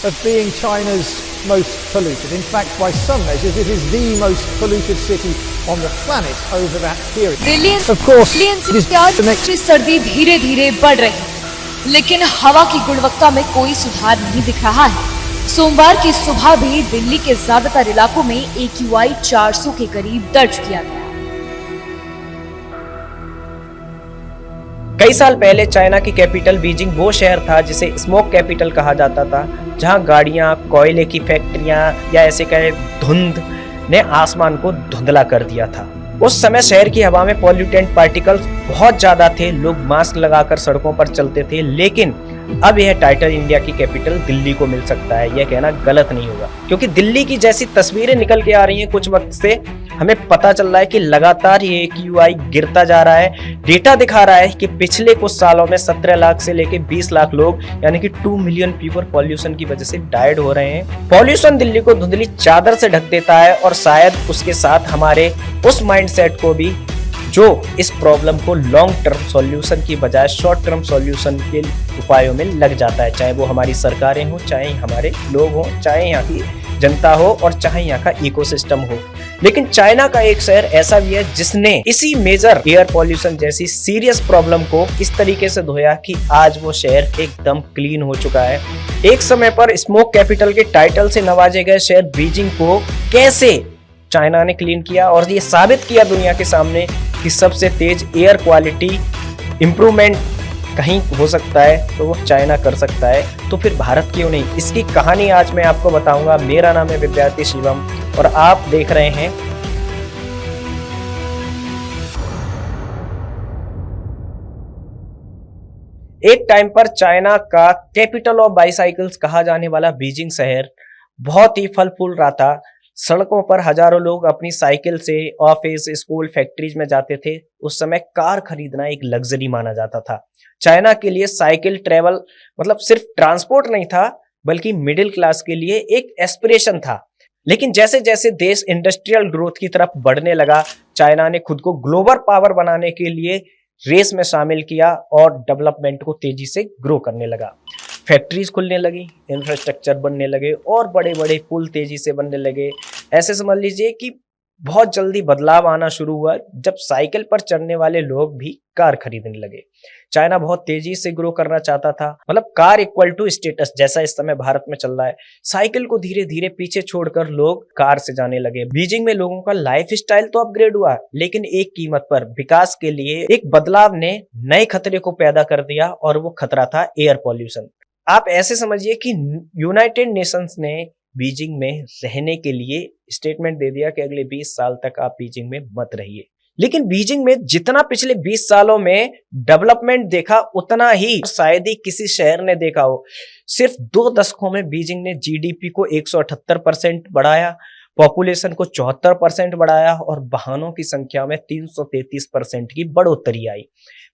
of being China's most polluted. In fact, by some measures, it is the most polluted city on the planet over that period. Delhi Of course, की सर्दी धीरे धीरे बढ़ रही है, लेकिन हवा की गुणवत्ता में कोई सुधार नहीं दिख रहा है। सोमवार की सुबह भी दिल्ली के ज्यादातर इलाकों में AQI 400 के करीब दर्ज किया गया। कई साल पहले चाइना की कैपिटल बीजिंग वो शहर था जिसे स्मोक कैपिटल कहा जाता था, जहां गाड़ियां, कोयले की फैक्ट्रियां या ऐसे कहे धुंध ने आसमान को धुंधला कर दिया था। उस समय शहर की हवा में पॉल्यूटेंट पार्टिकल्स बहुत ज्यादा थे, लोग मास्क लगाकर सड़कों पर चलते थे। लेकिन अब यह टाइटल इंडिया की कैपिटल दिल्ली को मिल सकता है, यह कहना गलत नहीं होगा, क्योंकि दिल्ली की जैसी तस्वीरें निकल के आ रही हैं कुछ वक्त से, हमें पता चल रहा है कि लगातार ये AQI गिरता जा रहा है। डेटा दिखा रहा है कि पिछले कुछ सालों में 17 लाख से लेके 20 लाख लोग यानी कि 2 मिलियन पीपल पॉल्यूशन की वजह से डाइड हो रहे हैं। पॉल्यूशन दिल्ली को धुंधली चादर से ढक देता है और शायद उसके साथ हमारे उस माइंडसेट को भी जो इस प्रॉब्लम को लॉन्ग टर्म सॉल्यूशन की बजाय शॉर्ट टर्म सॉल्यूशन के उपायों में लग जाता है, चाहे वो हमारी सरकारें हो, चाहे हमारे लोग हो, चाहे यहाँ की जनता हो और चाहे यहाँ का इकोसिस्टम हो। लेकिन चाइना का एक शहर ऐसा भी है जिसने इसी मेजर एयर पॉल्यूशन जैसी सीरियस प्रॉब्लम को इस तरीके से धोया कि आज वो शहर एकदम क्लीन हो चुका है। एक समय पर स्मोक कैपिटल के टाइटल से नवाजे गए शहर बीजिंग को कैसे चाइना ने क्लीन किया और ये साबित किया दुनिया के सामने कि सबसे तेज एयर क्वालिटी इंप्रूवमेंट कहीं हो सकता है तो वो चाइना कर सकता है, तो फिर भारत क्यों नहीं। इसकी कहानी आज मैं आपको बताऊंगा। मेरा नाम है विद्यार्थी शिवम और आप देख रहे हैं एक टाइम पर चाइना का कैपिटल ऑफ बाईसाइकिल्स कहा जाने वाला बीजिंग शहर बहुत ही फल फूल रहा था। सड़कों पर हजारों लोग अपनी साइकिल से ऑफिस, स्कूल, फैक्ट्रीज में जाते थे। उस समय कार खरीदना एक लग्जरी माना जाता था। चाइना के लिए साइकिल ट्रेवल मतलब सिर्फ ट्रांसपोर्ट नहीं था, बल्कि मिडिल क्लास के लिए एक एस्पिरेशन था। लेकिन जैसे जैसे देश इंडस्ट्रियल ग्रोथ की तरफ बढ़ने लगा, चाइना ने खुद को ग्लोबल पावर बनाने के लिए रेस में शामिल किया और डेवलपमेंट को तेजी से ग्रो करने लगा। फैक्ट्रीज खुलने लगी, इंफ्रास्ट्रक्चर बनने लगे और बड़े बड़े पुल तेजी से बनने लगे। ऐसे समझ लीजिए कि बहुत जल्दी बदलाव आना शुरू हुआ जब साइकिल पर चढ़ने वाले लोग भी कार खरीदने लगे। चाइना बहुत तेजी से ग्रो करना चाहता था, मतलब कार इक्वल टू स्टेटस जैसा इस समय भारत में चल रहा है। साइकिल को धीरे धीरे पीछे छोड़कर लोग कार से जाने लगे। बीजिंग में लोगों का लाइफ स्टाइल तो अपग्रेड हुआ, लेकिन एक कीमत पर विकास के लिए एक बदलाव ने नए खतरे को पैदा कर दिया और वो खतरा था एयर पॉल्यूशन। आप ऐसे समझिए कि यूनाइटेड नेशंस ने बीजिंग में रहने के लिए स्टेटमेंट दे दिया कि अगले 20 साल तक आप बीजिंग में मत रहिए। लेकिन बीजिंग में जितना पिछले 20 सालों में डेवलपमेंट देखा उतना ही शायद ही किसी शहर ने देखा हो। सिर्फ 2 दशकों में बीजिंग ने GDP को 178% बढ़ाया, पॉपुलेशन को 74% बढ़ाया और वाहनों की संख्या में 333% की बढ़ोतरी आई।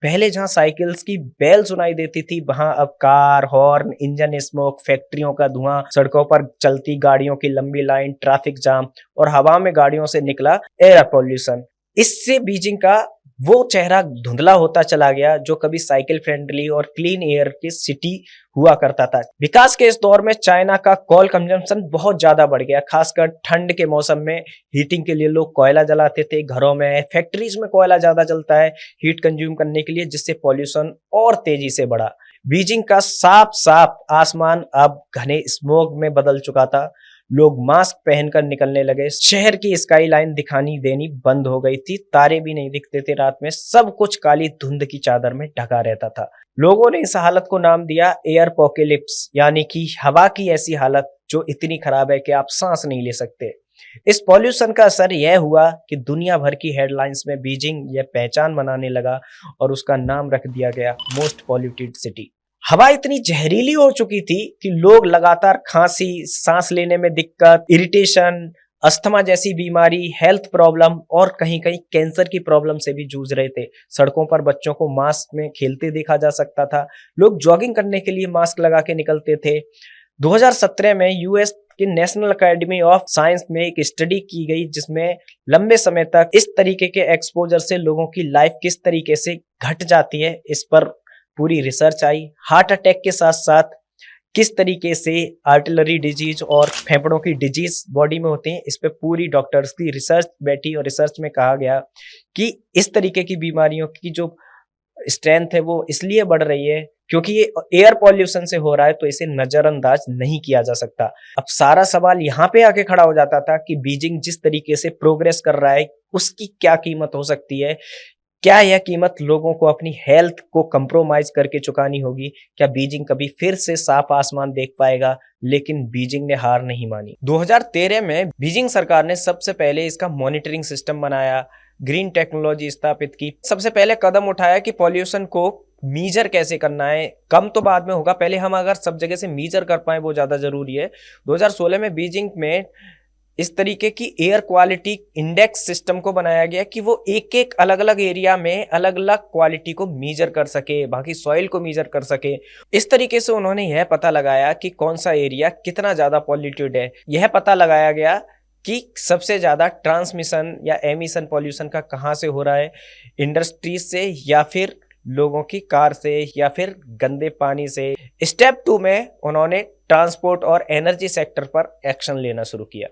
पहले जहां साइकिल्स की बेल सुनाई देती थी, वहां अब कार, हॉर्न, इंजन स्मोक, फैक्ट्रियों का धुआं, सड़कों पर चलती गाड़ियों की लंबी लाइन, ट्रैफिक जाम और हवा में गाड़ियों से निकला एयर पॉल्यूशन। इससे बीजिंग का वो चेहरा धुंधला होता चला गया जो कभी साइकिल फ्रेंडली और क्लीन एयर की सिटी हुआ करता था। विकास के इस दौर में चाइना का कोल कंजम्पशन बहुत ज्यादा बढ़ गया, खासकर ठंड के मौसम में हीटिंग के लिए लोग कोयला जलाते थे घरों में। फैक्ट्रीज में कोयला ज्यादा जलता है हीट कंज्यूम करने के लिए, जिससे पॉल्यूशन और तेजी से बढ़ा। बीजिंग का साफ साफ आसमान अब घने स्मोक में बदल चुका था। लोग मास्क पहनकर निकलने लगे, शहर की स्काई लाइन दिखानी देनी बंद हो गई थी, तारे भी नहीं दिखते थे रात में, सब कुछ काली धुंध की चादर में ढका रहता था। लोगों ने इस हालत को नाम दिया एयर पोकेलिप्स, यानी कि हवा की ऐसी हालत जो इतनी खराब है कि आप सांस नहीं ले सकते। इस पॉल्यूशन का असर यह हुआ कि दुनिया भर की हेडलाइंस में बीजिंग यह पहचान बनाने लगा और उसका नाम रख दिया गया मोस्ट पॉल्यूटेड सिटी। हवा इतनी जहरीली हो चुकी थी कि लोग लगातार खांसी, सांस लेने में दिक्कत, इरिटेशन, अस्थमा जैसी बीमारी, हेल्थ प्रॉब्लम और कहीं कहीं कैंसर की प्रॉब्लम से भी जूझ रहे थे। सड़कों पर बच्चों को मास्क में खेलते देखा जा सकता था, लोग जॉगिंग करने के लिए मास्क लगा के निकलते थे। 2017 में यूएस कि नेशनल एकेडमी ऑफ साइंस में एक स्टडी की गई जिसमें लंबे समय तक इस तरीके के एक्सपोजर से लोगों की लाइफ किस तरीके से घट जाती है, इस पर पूरी रिसर्च आई। हार्ट अटैक के साथ साथ किस तरीके से आर्टिलरी डिजीज और फेफड़ों की डिजीज बॉडी में होते हैं, इस पे पूरी डॉक्टर्स की रिसर्च बैठी और रिसर्च में कहा गया कि इस तरीके की बीमारियों की जो स्ट्रेंथ है वो इसलिए बढ़ रही है क्योंकि ये एयर पॉल्यूशन से हो रहा है, तो इसे नजरअंदाज नहीं किया जा सकता। अब सारा सवाल यहाँ पे आके खड़ा हो जाता था कि बीजिंग जिस तरीके से प्रोग्रेस कर रहा है उसकी क्या कीमत हो सकती है, क्या यह कीमत लोगों को अपनी हेल्थ को कंप्रोमाइज करके चुकानी होगी, क्या बीजिंग कभी फिर से साफ आसमान देख पाएगा। लेकिन बीजिंग ने हार नहीं मानी। 2013 में बीजिंग सरकार ने सबसे पहले इसका मॉनिटरिंग सिस्टम बनाया, ग्रीन टेक्नोलॉजी स्थापित की, सबसे पहले कदम उठाया कि पॉल्यूशन को मीजर कैसे करना है। कम तो बाद में होगा, पहले हम अगर सब जगह से मीजर कर पाए वो ज्यादा जरूरी है। 2016 में बीजिंग में इस तरीके की एयर क्वालिटी इंडेक्स सिस्टम को बनाया गया कि वो एक एक अलग अलग एरिया में अलग अलग क्वालिटी को मीजर कर सके, बाकी सॉइल को मीजर कर सके। इस तरीके से उन्होंने यह पता लगाया कि कौन सा एरिया कितना ज्यादा पॉल्यूटेड है। यह पता लगाया गया कि सबसे ज्यादा ट्रांसमिशन या एमिशन पॉल्यूशन का कहाँ से हो रहा है, इंडस्ट्रीज से या फिर लोगों की कार से या फिर गंदे पानी से। स्टेप 2 में उन्होंने ट्रांसपोर्ट और एनर्जी सेक्टर पर एक्शन लेना शुरू किया।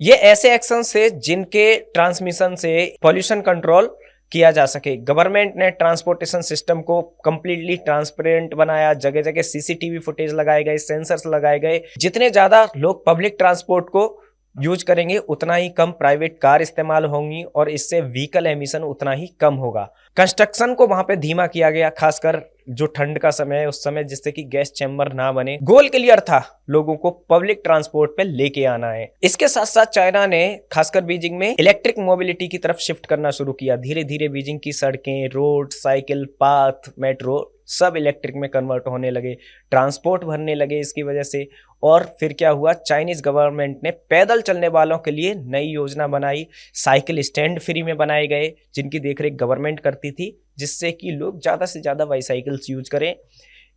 ये ऐसे एक्शन से जिनके ट्रांसमिशन से पॉल्यूशन कंट्रोल किया जा सके। गवर्नमेंट ने ट्रांसपोर्टेशन सिस्टम को कंप्लीटली ट्रांसपेरेंट बनाया, जगह जगह सीसीटीवी फुटेज लगाए गए, सेंसर्स लगाए गए। जितने ज्यादा लोग पब्लिक ट्रांसपोर्ट को यूज करेंगे उतना ही कम प्राइवेट कार इस्तेमाल होंगी और इससे व्हीकल एमिशन उतना ही कम होगा। कंस्ट्रक्शन को वहां पे धीमा किया गया, खासकर जो ठंड का समय है उस समय, जिससे कि गैस चैम्बर ना बने। गोल क्लियर था, लोगों को पब्लिक ट्रांसपोर्ट पे लेके आना है। इसके साथ साथ चाइना ने खासकर बीजिंग में इलेक्ट्रिक मोबिलिटी की तरफ शिफ्ट करना शुरू किया। धीरे धीरे बीजिंग की सड़कें, रोड, साइकिल पाथ, मेट्रो सब इलेक्ट्रिक में कन्वर्ट होने लगे, ट्रांसपोर्ट भरने लगे इसकी वजह से। और फिर क्या हुआ, चाइनीज गवर्नमेंट ने पैदल चलने वालों के लिए नई योजना बनाई, साइकिल स्टैंड फ्री में बनाए गए जिनकी देखरेख गवर्नमेंट करती थी, जिससे कि लोग ज्यादा से ज्यादा बाईसाइकिल्स यूज करें।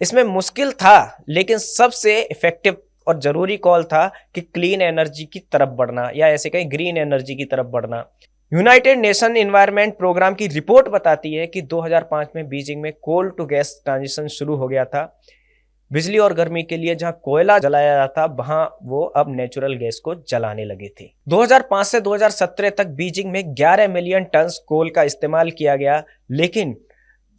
इसमें मुश्किल था लेकिन सबसे इफेक्टिव और जरूरी कॉल था कि क्लीन एनर्जी की तरफ बढ़ना, या ऐसे कहीं ग्रीन एनर्जी की तरफ बढ़ना। यूनाइटेड नेशन एनवायरनमेंट प्रोग्राम की रिपोर्ट बताती है कि 2005 में बीजिंग में कोल टू गैस ट्रांजिशन शुरू हो गया था। बिजली और गर्मी के लिए जहां कोयला जलाया जाता वहां वो अब नेचुरल गैस को जलाने लगे थे। 2005 से 2017 तक बीजिंग में 11 मिलियन टन कोल का इस्तेमाल किया गया, लेकिन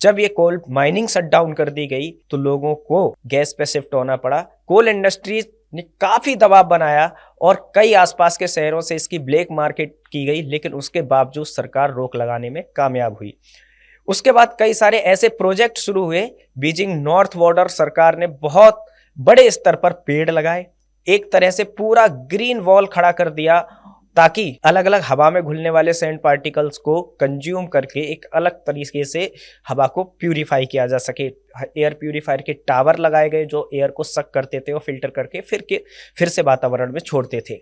जब ये कोल माइनिंग शट डाउन कर दी गई तो लोगों को गैस पे शिफ्ट होना पड़ा। कोल इंडस्ट्रीज ने काफी दबाव बनाया और कई आसपास के शहरों से इसकी ब्लैक मार्केट की गई, लेकिन उसके बावजूद सरकार रोक लगाने में कामयाब हुई। उसके बाद कई सारे ऐसे प्रोजेक्ट शुरू हुए। बीजिंग नॉर्थ बॉर्डर सरकार ने बहुत बड़े स्तर पर पेड़ लगाए, एक तरह से पूरा ग्रीन वॉल खड़ा कर दिया ताकि अलग अलग हवा में घुलने वाले सैंड पार्टिकल्स को कंज्यूम करके एक अलग तरीके से हवा को प्यूरिफाई किया जा सके। एयर प्यूरिफायर के टावर लगाए गए जो एयर को सक करते थे और फिल्टर करके फिर से वातावरण में छोड़ते थे।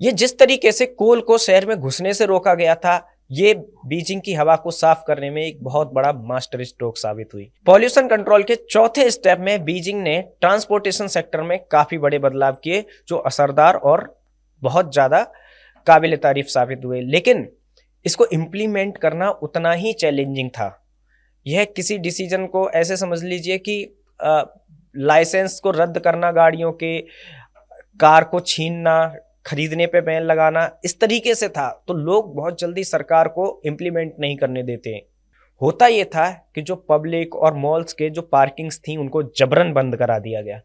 ये जिस तरीके से कोल को शहर में घुसने से रोका गया था, ये बीजिंग की हवा को साफ करने में एक बहुत बड़ा मास्टर स्ट्रोक साबित हुई। पॉल्यूशन कंट्रोल के चौथे स्टेप में बीजिंग ने ट्रांसपोर्टेशन सेक्टर में काफी बड़े बदलाव किए जो असरदार और बहुत ज्यादा काबिल तारीफ साबित हुए, लेकिन इसको इम्प्लीमेंट करना उतना ही चैलेंजिंग था। यह किसी डिसीजन को ऐसे समझ लीजिए कि लाइसेंस को रद्द करना गाड़ियों के, कार को छीनना, खरीदने पे बैन लगाना, इस तरीके से था। तो लोग बहुत जल्दी सरकार को इम्प्लीमेंट नहीं करने देते। होता यह था कि जो पब्लिक और मॉल्स के जो पार्किंग्स थी उनको जबरन बंद करा दिया गया।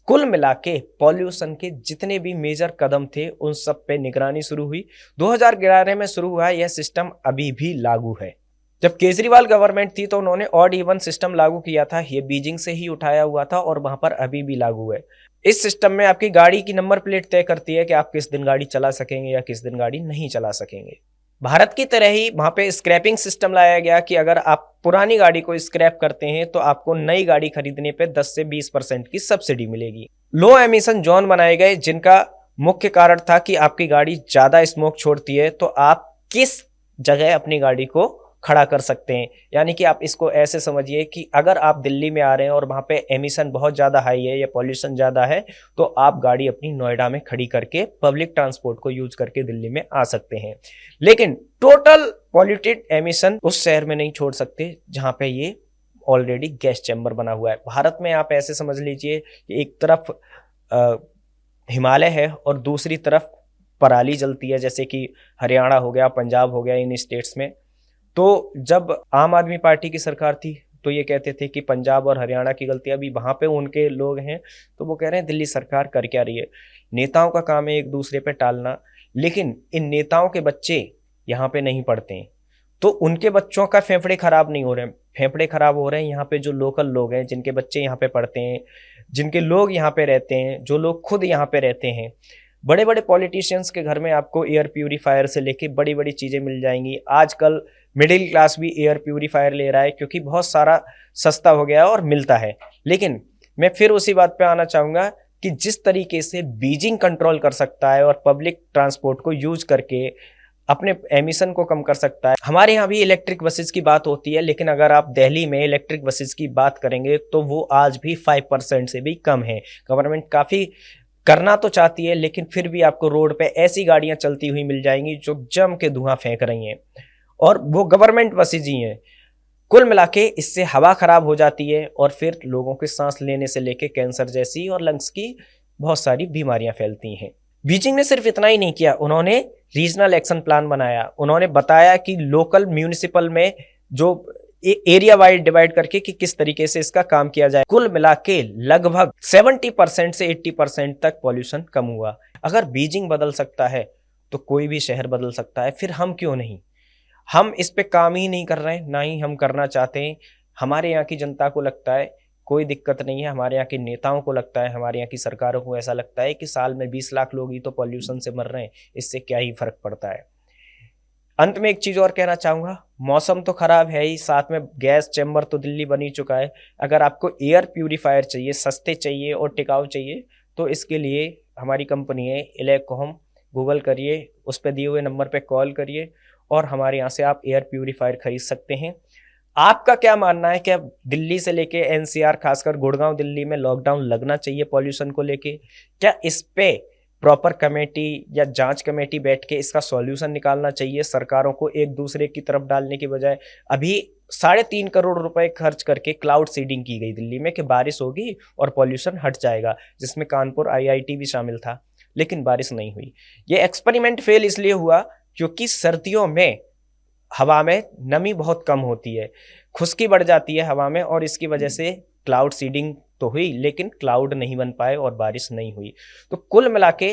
कुल मिला के पॉल्यूशन के जितने भी मेजर कदम थे उन सब पे निगरानी शुरू हुई। 2011 में शुरू हुआ यह सिस्टम अभी भी लागू है। जब केजरीवाल गवर्नमेंट थी तो उन्होंने ऑड इवन सिस्टम लागू किया था, ये बीजिंग से ही उठाया हुआ था और वहां पर अभी भी लागू है। इस सिस्टम में आपकी गाड़ी की नंबर प्लेट तय करती है कि आप किस दिन गाड़ी चला सकेंगे या किस दिन गाड़ी नहीं चला सकेंगे। भारत की तरह ही वहां पे स्क्रैपिंग सिस्टम लाया गया कि अगर आप पुरानी गाड़ी को स्क्रैप करते हैं तो आपको नई गाड़ी खरीदने पे 10 से 20% की सब्सिडी मिलेगी। लो एमिशन जोन बनाए गए जिनका मुख्य कारण था कि आपकी गाड़ी ज्यादा स्मोक छोड़ती है तो आप किस जगह अपनी गाड़ी को खड़ा कर सकते हैं। यानी कि आप इसको ऐसे समझिए कि अगर आप दिल्ली में आ रहे हैं और वहां पे एमिशन बहुत ज्यादा हाई है या पॉल्यूशन ज्यादा है तो आप गाड़ी अपनी नोएडा में खड़ी करके पब्लिक ट्रांसपोर्ट को यूज करके दिल्ली में आ सकते हैं, लेकिन टोटल पॉल्यूटेड एमिशन उस शहर में नहीं छोड़ सकते जहां पे ये ऑलरेडी गैस चैम्बर बना हुआ है। भारत में आप ऐसे समझ लीजिए कि एक तरफ हिमालय है और दूसरी तरफ पराली जलती है, जैसे कि हरियाणा हो गया, पंजाब हो गया, इन स्टेट्स में। तो जब आम आदमी पार्टी की सरकार थी तो ये कहते थे कि पंजाब और हरियाणा की गलती, अभी वहां पे उनके लोग हैं तो वो कह रहे हैं दिल्ली सरकार कर क्या रही है। नेताओं का काम है एक दूसरे पे टालना, लेकिन इन नेताओं के बच्चे यहाँ पे नहीं पढ़ते हैं तो उनके बच्चों का फेफड़े खराब नहीं हो रहे हैं, फेफड़े खराब हो रहे हैं यहाँ पे जो लोकल लोग हैं, जिनके बच्चे यहाँ पे पढ़ते हैं, जिनके लोग यहाँ पे रहते हैं, जो लोग खुद यहाँ पे रहते हैं। बड़े बड़े पॉलिटिशियंस के घर में आपको एयर प्यूरीफायर से लेके बड़ी बड़ी चीजें मिल जाएंगी। आजकल मिडिल क्लास भी एयर प्यूरीफायर ले रहा है क्योंकि बहुत सारा सस्ता हो गया है और मिलता है। लेकिन मैं फिर उसी बात पे आना चाहूंगा कि जिस तरीके से बीजिंग कंट्रोल कर सकता है और पब्लिक ट्रांसपोर्ट को यूज करके अपने एमिशन को कम कर सकता है। हमारे यहाँ भी इलेक्ट्रिक बसेस की बात होती है, लेकिन अगर आप दिल्ली में इलेक्ट्रिक बसेस की बात करेंगे तो वो आज भी 5% से भी कम है। गवर्नमेंट काफ़ी करना तो चाहती है, लेकिन फिर भी आपको रोड पे ऐसी गाड़ियां चलती हुई मिल जाएंगी जो जम के धुआं फेंक रही हैं, और वो गवर्नमेंट बसेज ही हैं। कुल मिला के इससे हवा खराब हो जाती है और फिर लोगों के सांस लेने से लेके कैंसर जैसी और लंग्स की बहुत सारी बीमारियां फैलती हैं। बीजिंग ने सिर्फ इतना ही नहीं किया, उन्होंने रीजनल एक्शन प्लान बनाया। उन्होंने बताया कि लोकल म्यूनिसिपल में जो एरिया वाइड डिवाइड करके कि किस तरीके से इसका काम किया जाए। कुल मिला के लगभग 70% से 80% तक पॉल्यूशन कम हुआ। अगर बीजिंग बदल सकता है तो कोई भी शहर बदल सकता है, फिर हम क्यों नहीं। हम इस पे काम ही नहीं कर रहे हैं, ना ही हम करना चाहते हैं। हमारे यहाँ की जनता को लगता है कोई दिक्कत नहीं है, हमारे यहाँ के नेताओं को लगता है, हमारे यहाँ की सरकारों को ऐसा लगता है कि साल में 20 लाख लोग ही तो पॉल्यूशन से मर रहे हैं, इससे क्या ही फर्क पड़ता है। अंत में एक चीज और कहना चाहूंगा, मौसम तो खराब है ही, साथ में गैस चैम्बर तो दिल्ली बन ही चुका है। अगर आपको एयर प्यूरीफायर चाहिए, सस्ते चाहिए और टिकाऊ चाहिए, तो इसके लिए हमारी कंपनी है इलेक्होम, गूगल करिए, उस पर दिए हुए नंबर पे कॉल करिए और हमारे यहाँ से आप एयर प्यूरीफायर खरीद सकते हैं। आपका क्या मानना है, क्या दिल्ली से लेके एनसीआर, खासकर गुड़गांव दिल्ली में लॉकडाउन लगना चाहिए पॉल्यूशन को लेके? क्या इस पे प्रॉपर कमेटी या जांच कमेटी बैठ के इसका सॉल्यूशन निकालना चाहिए? सरकारों को एक दूसरे की तरफ डालने की बजाय अभी 3.5 करोड़ रुपए खर्च करके क्लाउड सीडिंग की गई दिल्ली में कि बारिश होगी और पॉल्यूशन हट जाएगा, जिसमें कानपुर आईआईटी भी शामिल था, लेकिन बारिश नहीं हुई। ये एक्सपेरिमेंट फेल इसलिए हुआ क्योंकि सर्दियों में हवा में नमी बहुत कम होती है, खुश्की बढ़ जाती है हवा में, और इसकी वजह से क्लाउड सीडिंग तो हुई लेकिन क्लाउड नहीं बन पाए और बारिश नहीं हुई। तो कुल मिला के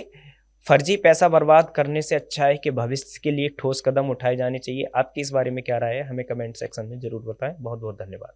फर्जी पैसा बर्बाद करने से अच्छा है कि भविष्य के लिए ठोस कदम उठाए जाने चाहिए। आपकी इस बारे में क्या राय है, हमें कमेंट सेक्शन में जरूर बताएं। बहुत बहुत धन्यवाद।